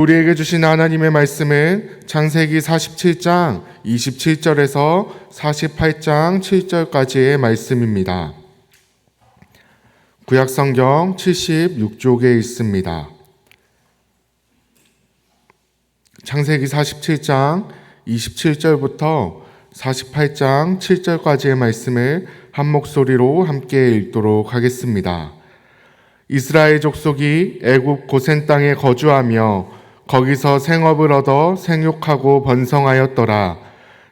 우리에게 주신 하나님의 말씀은 창세기 47장 27절에서 48장 7절까지의 말씀입니다. 구약성경 76쪽에 있습니다. 창세기 47장 27절부터 48장 7절까지의 말씀을 한 목소리로 함께 읽도록 하겠습니다. 이스라엘 족속이 애굽 고센 땅에 거주하며 거기서 생업을 얻어 생육하고 번성하였더라.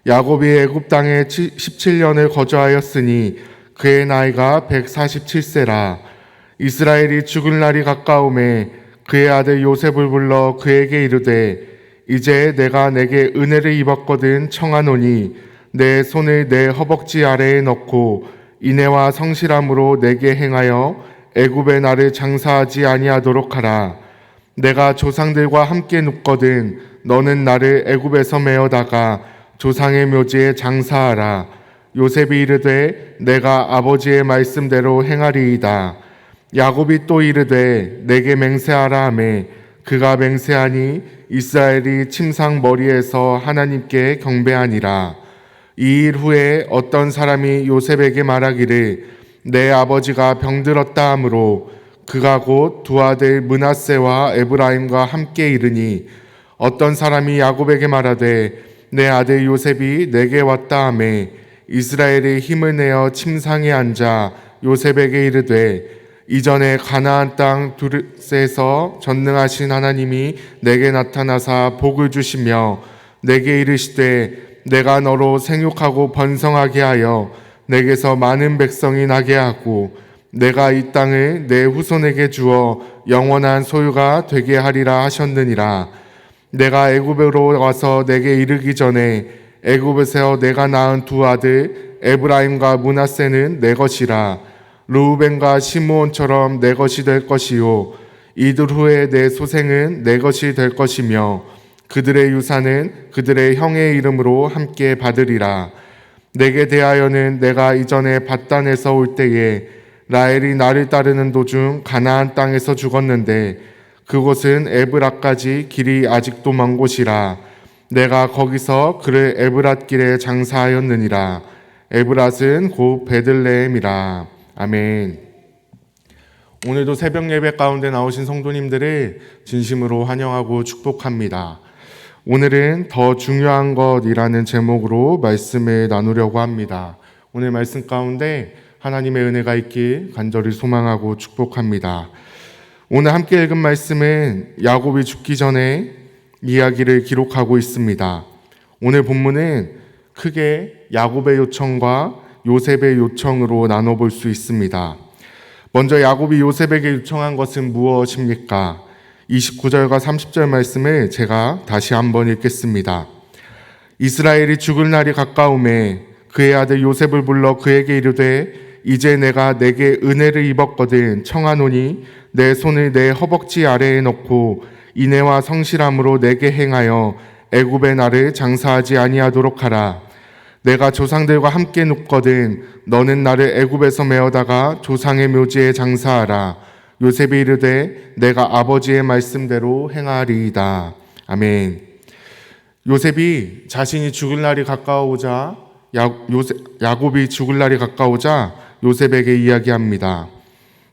야곱이 애굽 땅에 17년을 거주하였으니 그의 나이가 147세라. 이스라엘이 죽을 날이 가까우매 그의 아들 요셉을 불러 그에게 이르되 이제 내가 내게 은혜를 입었거든 청하노니 내 손을 내 허벅지 아래에 넣고 인애와 성실함으로 내게 행하여 애굽에 나를 장사하지 아니하도록 하라. 내가 조상들과 함께 눕거든 너는 나를 애굽에서 메어다가 조상의 묘지에 장사하라. 요셉이 이르되 내가 아버지의 말씀대로 행하리이다. 야곱이 또 이르되 내게 맹세하라 하매 그가 맹세하니 이스라엘이 침상 머리에서 하나님께 경배하니라. 이 일 후에 어떤 사람이 요셉에게 말하기를 내 아버지가 병들었다 하므로 그가 곧 두 아들 므낫세와 에브라임과 함께 이르니 어떤 사람이 야곱에게 말하되 내 아들 요셉이 내게 왔다 하매 이스라엘이 힘을 내어 침상에 앉아 요셉에게 이르되 이전에 가나안 땅 두르스에서 전능하신 하나님이 내게 나타나사 복을 주시며 내게 이르시되 내가 너로 생육하고 번성하게 하여 내게서 많은 백성이 나게 하고 내가 이 땅을 내 후손에게 주어 영원한 소유가 되게 하리라 하셨느니라. 내가 애굽으로 와서 내게 이르기 전에 애굽에서 내가 낳은 두 아들 에브라임과 므낫세는 내 것이라. 르우벤과 시므온처럼 내 것이 될 것이요 이들 후에 내 소생은 내 것이 될 것이며 그들의 유산은 그들의 형의 이름으로 함께 받으리라. 내게 대하여는 내가 이전에 밧단에서 올 때에 라헬이 나를 따르는 도중 가나안 땅에서 죽었는데 그곳은 에브라까지 길이 아직도 먼 곳이라. 내가 거기서 그를 에브랏길에 장사하였느니라. 에브랏은 곧 베들레헴이라. 아멘. 오늘도 새벽 예배 가운데 나오신 성도님들을 진심으로 환영하고 축복합니다. 오늘은 더 중요한 것이라는 제목으로 말씀을 나누려고 합니다. 오늘 말씀 가운데 하나님의 은혜가 있길 간절히 소망하고 축복합니다. 오늘 함께 읽은 말씀은 야곱이 죽기 전에 이야기를 기록하고 있습니다. 오늘 본문은 크게 야곱의 요청과 요셉의 요청으로 나눠볼 수 있습니다. 먼저 야곱이 요셉에게 요청한 것은 무엇입니까? 29절과 30절 말씀을 제가 다시 한번 읽겠습니다. 이스라엘이 죽을 날이 가까우매 그의 아들 요셉을 불러 그에게 이르되 이제 내가 내게 은혜를 입었거든 청하노니 내 손을 내 허벅지 아래에 넣고 인애와 성실함으로 내게 행하여 애굽에 나를 장사하지 아니하도록 하라. 내가 조상들과 함께 눕거든 너는 나를 애굽에서 메어다가 조상의 묘지에 장사하라. 요셉이 이르되 내가 아버지의 말씀대로 행하리이다. 아멘. 요셉이 자신이 죽을 날이 가까워오자 야곱이 죽을 날이 가까우자 요셉에게 이야기합니다.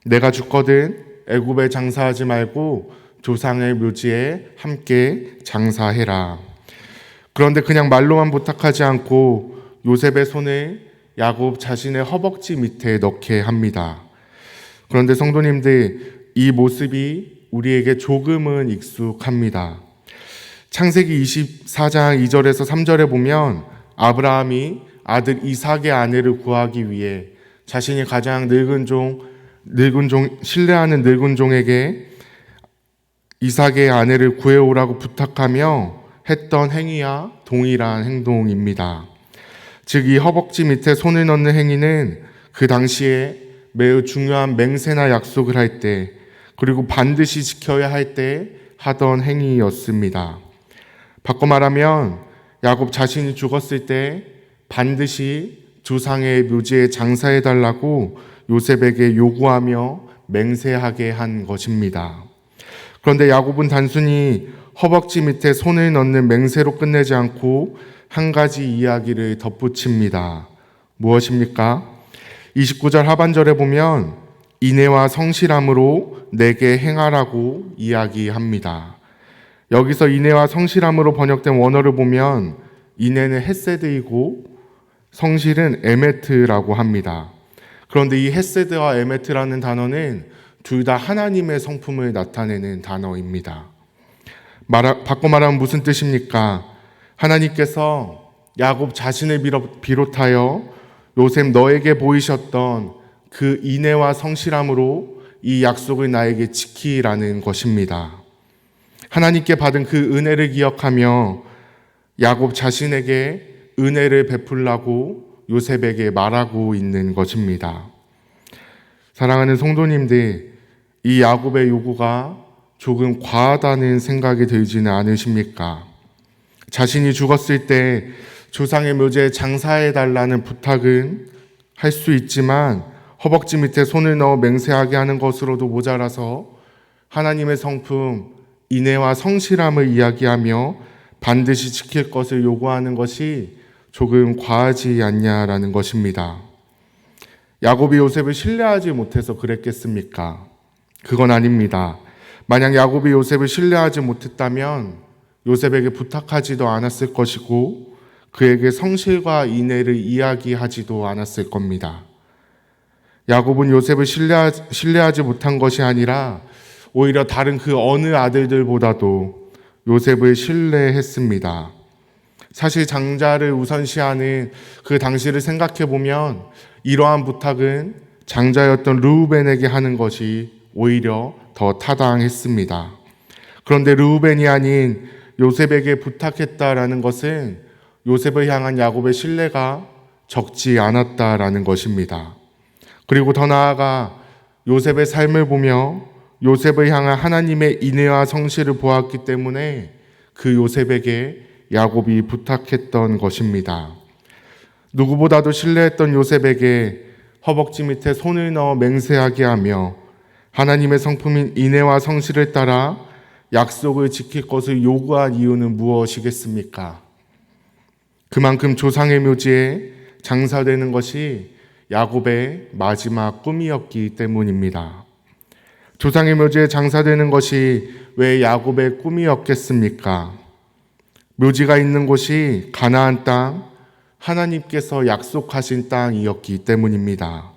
내가 죽거든 애굽에 장사하지 말고 조상의 묘지에 함께 장사해라. 그런데 그냥 말로만 부탁하지 않고 요셉의 손을 야곱 자신의 허벅지 밑에 넣게 합니다. 그런데 성도님들, 이 모습이 우리에게 조금은 익숙합니다. 창세기 24장 2절에서 3절에 보면 아브라함이 아들 이삭의 아내를 구하기 위해 자신이 가장 신뢰하는 늙은 종에게 이삭의 아내를 구해오라고 부탁하며 했던 행위와 동일한 행동입니다. 즉, 이 허벅지 밑에 손을 넣는 행위는 그 당시에 매우 중요한 맹세나 약속을 할 때, 그리고 반드시 지켜야 할 때 하던 행위였습니다. 바꿔 말하면 야곱 자신이 죽었을 때 반드시 조상의 묘지에 장사해달라고 요셉에게 요구하며 맹세하게 한 것입니다. 그런데 야곱은 단순히 허벅지 밑에 손을 넣는 맹세로 끝내지 않고 한 가지 이야기를 덧붙입니다. 무엇입니까? 29절 하반절에 보면 인애와 성실함으로 내게 행하라고 이야기합니다. 여기서 인애와 성실함으로 번역된 원어를 보면 인애는 헤세드이고 성실은 에메트라고 합니다. 그런데 이 헤세드와 에메트라는 단어는 둘 다 하나님의 성품을 나타내는 단어입니다. 바꿔 말하면 무슨 뜻입니까? 하나님께서 야곱 자신을 비롯하여 요셉 너에게 보이셨던 그 인애와 성실함으로 이 약속을 나에게 지키라는 것입니다. 하나님께 받은 그 은혜를 기억하며 야곱 자신에게 은혜를 베풀라고 요셉에게 말하고 있는 것입니다. 사랑하는 성도님들, 이 야곱의 요구가 조금 과하다는 생각이 들지는 않으십니까? 자신이 죽었을 때 조상의 묘지에 장사해달라는 부탁은 할 수 있지만 허벅지 밑에 손을 넣어 맹세하게 하는 것으로도 모자라서 하나님의 성품, 인애와 성실함을 이야기하며 반드시 지킬 것을 요구하는 것이 조금 과하지 않냐라는 것입니다. 야곱이 요셉을 신뢰하지 못해서 그랬겠습니까? 그건 아닙니다. 만약 야곱이 요셉을 신뢰하지 못했다면 요셉에게 부탁하지도 않았을 것이고 그에게 성실과 인애를 이야기하지도 않았을 겁니다. 야곱은 요셉을 신뢰하지 못한 것이 아니라 오히려 다른 그 어느 아들들보다도 요셉을 신뢰했습니다. 사실 장자를 우선시하는 그 당시를 생각해 보면 이러한 부탁은 장자였던 르우벤에게 하는 것이 오히려 더 타당했습니다. 그런데 르우벤이 아닌 요셉에게 부탁했다라는 것은 요셉을 향한 야곱의 신뢰가 적지 않았다라는 것입니다. 그리고 더 나아가 요셉의 삶을 보며 요셉을 향한 하나님의 인애와 성실을 보았기 때문에 그 요셉에게 야곱이 부탁했던 것입니다. 누구보다도 신뢰했던 요셉에게 허벅지 밑에 손을 넣어 맹세하게 하며 하나님의 성품인 인애와 성실을 따라 약속을 지킬 것을 요구한 이유는 무엇이겠습니까? 그만큼 조상의 묘지에 장사되는 것이 야곱의 마지막 꿈이었기 때문입니다. 조상의 묘지에 장사되는 것이 왜 야곱의 꿈이었겠습니까? 묘지가 있는 곳이 가나안 땅, 하나님께서 약속하신 땅이었기 때문입니다.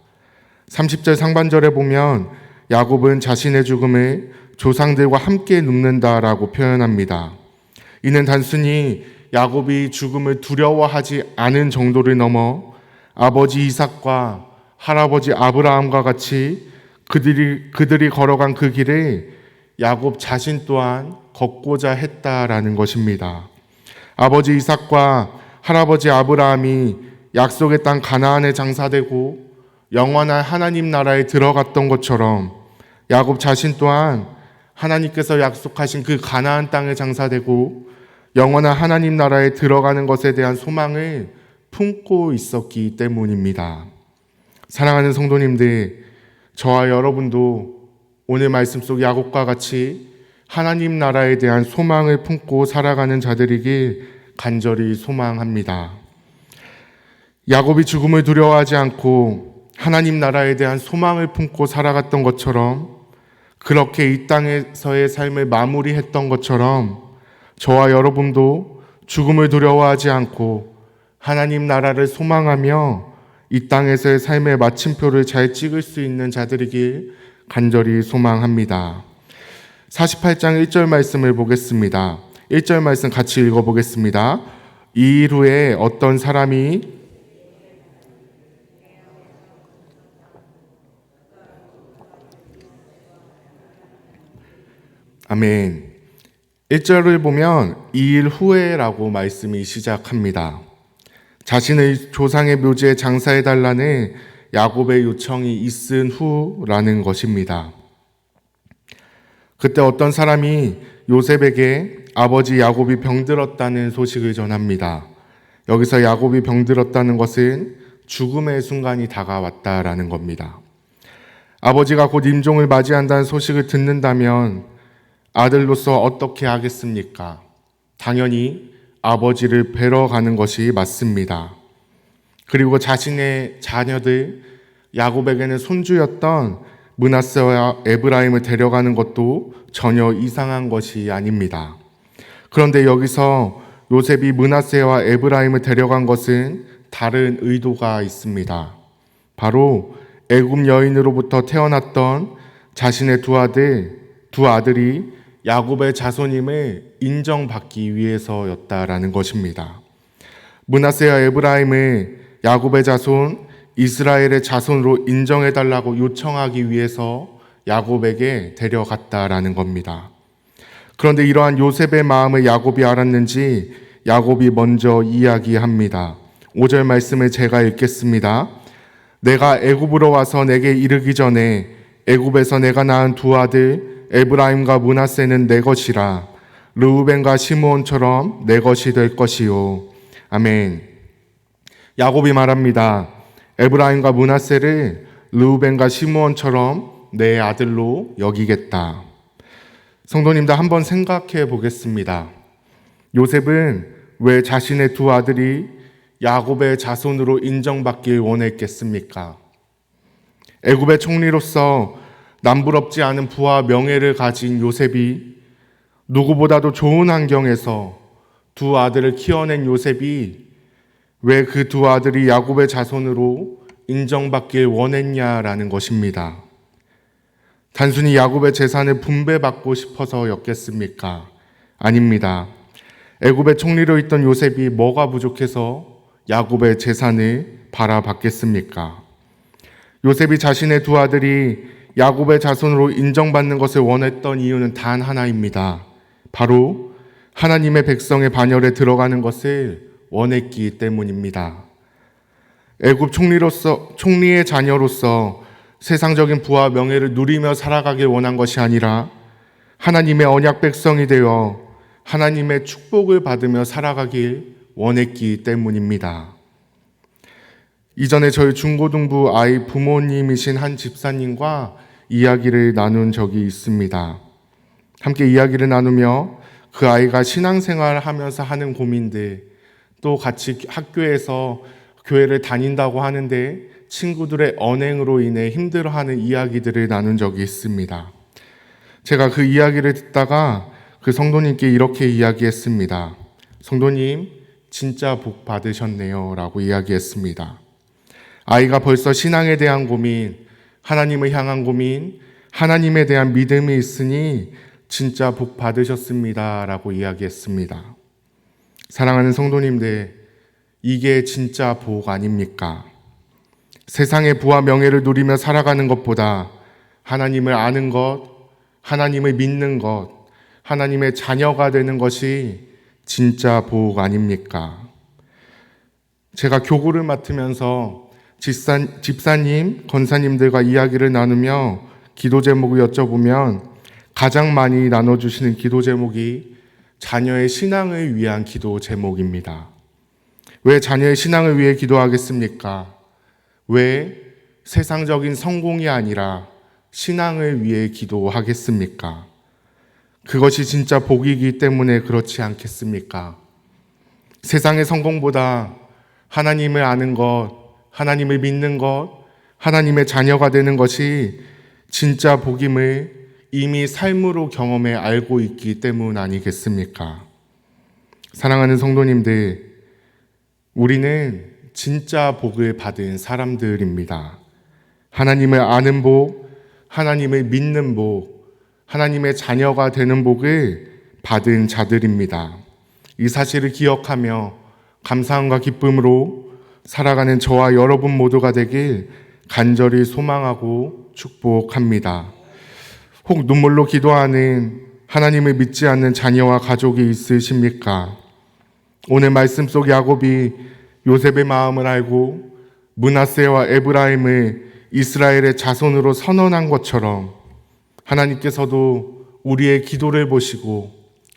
30절 상반절에 보면 야곱은 자신의 죽음을 조상들과 함께 눕는다라고 표현합니다. 이는 단순히 야곱이 죽음을 두려워하지 않은 정도를 넘어 아버지 이삭과 할아버지 아브라함과 같이 그들이 걸어간 그 길을 야곱 자신 또한 걷고자 했다라는 것입니다. 아버지 이삭과 할아버지 아브라함이 약속의 땅 가나안에 장사되고 영원한 하나님 나라에 들어갔던 것처럼 야곱 자신 또한 하나님께서 약속하신 그 가나안 땅에 장사되고 영원한 하나님 나라에 들어가는 것에 대한 소망을 품고 있었기 때문입니다. 사랑하는 성도님들, 저와 여러분도 오늘 말씀 속 야곱과 같이 하나님 나라에 대한 소망을 품고 살아가는 자들이길 간절히 소망합니다. 야곱이 죽음을 두려워하지 않고 하나님 나라에 대한 소망을 품고 살아갔던 것처럼, 그렇게 이 땅에서의 삶을 마무리했던 것처럼 저와 여러분도 죽음을 두려워하지 않고 하나님 나라를 소망하며 이 땅에서의 삶의 마침표를 잘 찍을 수 있는 자들이길 간절히 소망합니다. 48장 1절 말씀을 보겠습니다. 1절 말씀 같이 읽어보겠습니다. 이 일 후에 어떤 사람이 아멘. 1절을 보면 이 일 후에라고 말씀이 시작합니다. 자신의 조상의 묘지에 장사해달라는 야곱의 요청이 있은 후라는 것입니다. 그때 어떤 사람이 요셉에게 아버지 야곱이 병들었다는 소식을 전합니다. 여기서 야곱이 병들었다는 것은 죽음의 순간이 다가왔다라는 겁니다. 아버지가 곧 임종을 맞이한다는 소식을 듣는다면 아들로서 어떻게 하겠습니까? 당연히 아버지를 뵈러 가는 것이 맞습니다. 그리고 자신의 자녀들 야곱에게는 손주였던 므낫세와 에브라임을 데려가는 것도 전혀 이상한 것이 아닙니다. 그런데 여기서 요셉이 므낫세와 에브라임을 데려간 것은 다른 의도가 있습니다. 바로 애굽 여인으로부터 태어났던 자신의 두 아들이 야곱의 자손임을 인정받기 위해서였다라는 것입니다. 므낫세와 에브라임을 야곱의 자손, 이스라엘의 자손으로 인정해달라고 요청하기 위해서 야곱에게 데려갔다라는 겁니다. 그런데 이러한 요셉의 마음을 야곱이 알았는지 야곱이 먼저 이야기합니다. 5절 말씀을 제가 읽겠습니다. 내가 애굽으로 와서 내게 이르기 전에 애굽에서 내가 낳은 두 아들 에브라임과 므낫세는 내 것이라. 르우벤과 시므온처럼 내 것이 될 것이요. 아멘. 야곱이 말합니다. 에브라임과 므낫세를 르우벤과 시므온처럼 내 아들로 여기겠다. 성도님들 한번 생각해 보겠습니다. 요셉은 왜 자신의 두 아들이 야곱의 자손으로 인정받길 원했겠습니까? 애굽의 총리로서 남부럽지 않은 부와 명예를 가진 요셉이 누구보다도 좋은 환경에서 두 아들을 키워낸 요셉이 왜 그 두 아들이 야곱의 자손으로 인정받길 원했냐라는 것입니다. 단순히 야곱의 재산을 분배받고 싶어서였겠습니까? 아닙니다. 애굽의 총리로 있던 요셉이 뭐가 부족해서 야곱의 재산을 바라봤겠습니까? 요셉이 자신의 두 아들이 야곱의 자손으로 인정받는 것을 원했던 이유는 단 하나입니다. 바로 하나님의 백성의 반열에 들어가는 것을 원했기 때문입니다. 애굽 총리의 자녀로서 세상적인 부와 명예를 누리며 살아가길 원한 것이 아니라 하나님의 언약 백성이 되어 하나님의 축복을 받으며 살아가길 원했기 때문입니다. 이전에 저희 중고등부 아이 부모님이신 한 집사님과 이야기를 나눈 적이 있습니다. 함께 이야기를 나누며 그 아이가 신앙생활을 하면서 하는 고민들, 또 같이 학교에서 교회를 다닌다고 하는데 친구들의 언행으로 인해 힘들어하는 이야기들을 나눈 적이 있습니다. 제가 그 이야기를 듣다가 그 성도님께 이렇게 이야기했습니다. 성도님, 진짜 복 받으셨네요 라고 이야기했습니다. 아이가 벌써 신앙에 대한 고민, 하나님을 향한 고민, 하나님에 대한 믿음이 있으니 진짜 복 받으셨습니다 라고 이야기했습니다. 사랑하는 성도님들, 이게 진짜 복 아닙니까? 세상의 부와 명예를 누리며 살아가는 것보다 하나님을 아는 것, 하나님을 믿는 것, 하나님의 자녀가 되는 것이 진짜 복 아닙니까? 제가 교구를 맡으면서 집사님, 권사님들과 이야기를 나누며 기도 제목을 여쭤보면 가장 많이 나눠주시는 기도 제목이 자녀의 신앙을 위한 기도 제목입니다. 왜 자녀의 신앙을 위해 기도하겠습니까? 왜 세상적인 성공이 아니라 신앙을 위해 기도하겠습니까? 그것이 진짜 복이기 때문에 그렇지 않겠습니까? 세상의 성공보다 하나님을 아는 것, 하나님을 믿는 것, 하나님의 자녀가 되는 것이 진짜 복임을 이미 삶으로 경험해 알고 있기 때문 아니겠습니까? 사랑하는 성도님들, 우리는 진짜 복을 받은 사람들입니다. 하나님을 아는 복, 하나님을 믿는 복, 하나님의 자녀가 되는 복을 받은 자들입니다. 이 사실을 기억하며 감사함과 기쁨으로 살아가는 저와 여러분 모두가 되길 간절히 소망하고 축복합니다. 혹 눈물로 기도하는 하나님을 믿지 않는 자녀와 가족이 있으십니까? 오늘 말씀 속 야곱이 요셉의 마음을 알고 므낫세와 에브라임을 이스라엘의 자손으로 선언한 것처럼 하나님께서도 우리의 기도를 보시고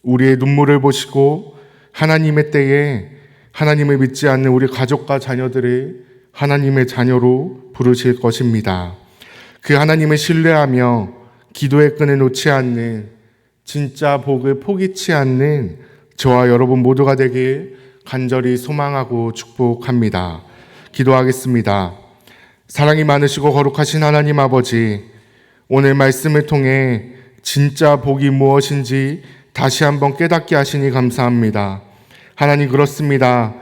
우리의 눈물을 보시고 하나님의 때에 하나님을 믿지 않는 우리 가족과 자녀들을 하나님의 자녀로 부르실 것입니다. 그 하나님을 신뢰하며 기도의 끈을 놓지 않는 진짜 복을 포기치 않는 저와 여러분 모두가 되길 간절히 소망하고 축복합니다. 기도하겠습니다. 사랑이 많으시고 거룩하신 하나님 아버지, 오늘 말씀을 통해 진짜 복이 무엇인지 다시 한번 깨닫게 하시니 감사합니다. 하나님, 그렇습니다.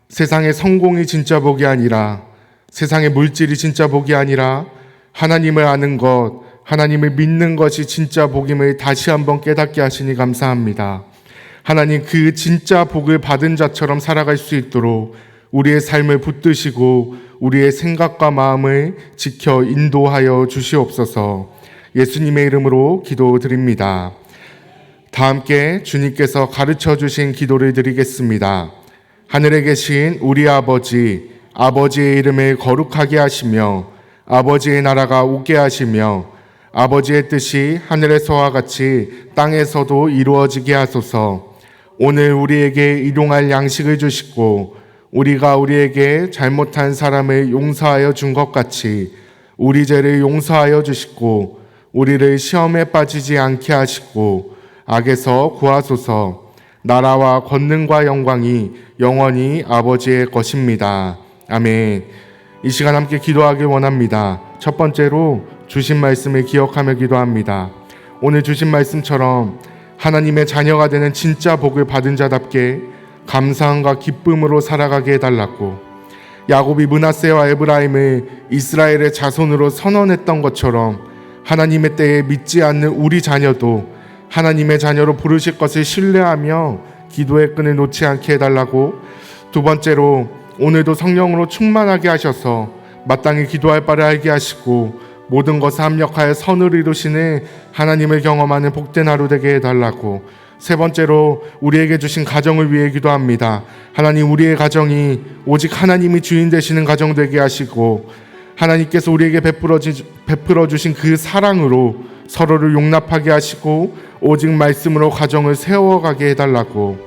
세상의 성공이 진짜 복이 아니라, 세상의 물질이 진짜 복이 아니라 하나님을 아는 것, 하나님을 믿는 것이 진짜 복임을 다시 한번 깨닫게 하시니 감사합니다. 하나님, 그 진짜 복을 받은 자처럼 살아갈 수 있도록 우리의 삶을 붙드시고 우리의 생각과 마음을 지켜 인도하여 주시옵소서. 예수님의 이름으로 기도드립니다. 다 함께 주님께서 가르쳐 주신 기도를 드리겠습니다. 하늘에 계신 우리 아버지, 아버지의 이름을 거룩하게 하시며 아버지의 나라가 오게 하시며 아버지의 뜻이 하늘에서와 같이 땅에서도 이루어지게 하소서. 오늘 우리에게 일용할 양식을 주시고 우리가 우리에게 잘못한 사람을 용서하여 준 것 같이 우리 죄를 용서하여 주시고 우리를 시험에 빠지지 않게 하시고 악에서 구하소서. 나라와 권능과 영광이 영원히 아버지의 것입니다. 아멘. 이 시간 함께 기도하길 원합니다. 첫 번째로 주신 말씀을 기억하며 기도합니다. 오늘 주신 말씀처럼 하나님의 자녀가 되는 진짜 복을 받은 자답게 감사함과 기쁨으로 살아가게 해달라고, 야곱이 므낫세와 에브라임을 이스라엘의 자손으로 선언했던 것처럼 하나님의 때에 믿지 않는 우리 자녀도 하나님의 자녀로 부르실 것을 신뢰하며 기도의 끈을 놓지 않게 해달라고, 두 번째로 오늘도 성령으로 충만하게 하셔서 마땅히 기도할 바를 알게 하시고 모든 것을 합력하여 선을 이루시는 하나님을 경험하는 복된 하루 되게 해달라고, 세 번째로 우리에게 주신 가정을 위해 기도합니다. 하나님, 우리의 가정이 오직 하나님이 주인 되시는 가정 되게 하시고 하나님께서 우리에게 베풀어 주신 그 사랑으로 서로를 용납하게 하시고 오직 말씀으로 가정을 세워가게 해달라고,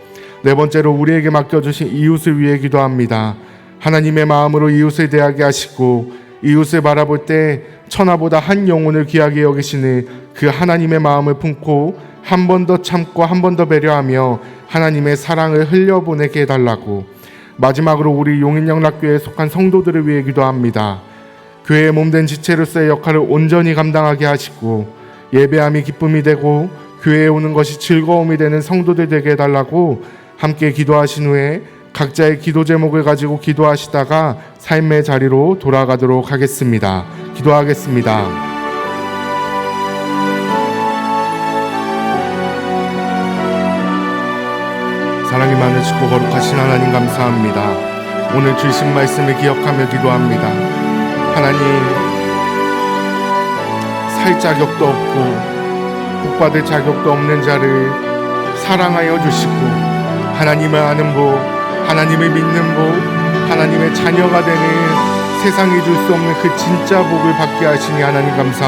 네 번째로 우리에게 맡겨주신 이웃을 위해 기도합니다. 하나님의 마음으로 이웃을 대하게 하시고 이웃을 바라볼 때 천하보다 한 영혼을 귀하게 여기시는 그 하나님의 마음을 품고 한 번 더 참고 한 번 더 배려하며 하나님의 사랑을 흘려보내게 해달라고, 마지막으로 우리 용인영락교회에 속한 성도들을 위해 기도합니다. 교회의 몸된 지체로서의 역할을 온전히 감당하게 하시고 예배함이 기쁨이 되고 교회에 오는 것이 즐거움이 되는 성도들 되게 해달라고 함께 기도하신 후에 각자의 기도 제목을 가지고 기도하시다가 삶의 자리로 돌아가도록 하겠습니다. 기도하겠습니다. 사랑이 많으시고 거룩하신 하나님, 감사합니다. 오늘 주신 말씀을 기억하며 기도합니다. 하나님, 살 자격도 없고 복받을 자격도 없는 자를 사랑하여 주시고 하나님을 아는 복, 하나님을 믿는 복, 하나님의 자녀가 되는 세상이 줄 수 없는 그 진짜 복을 받게 하시니 하나님 감사합니다.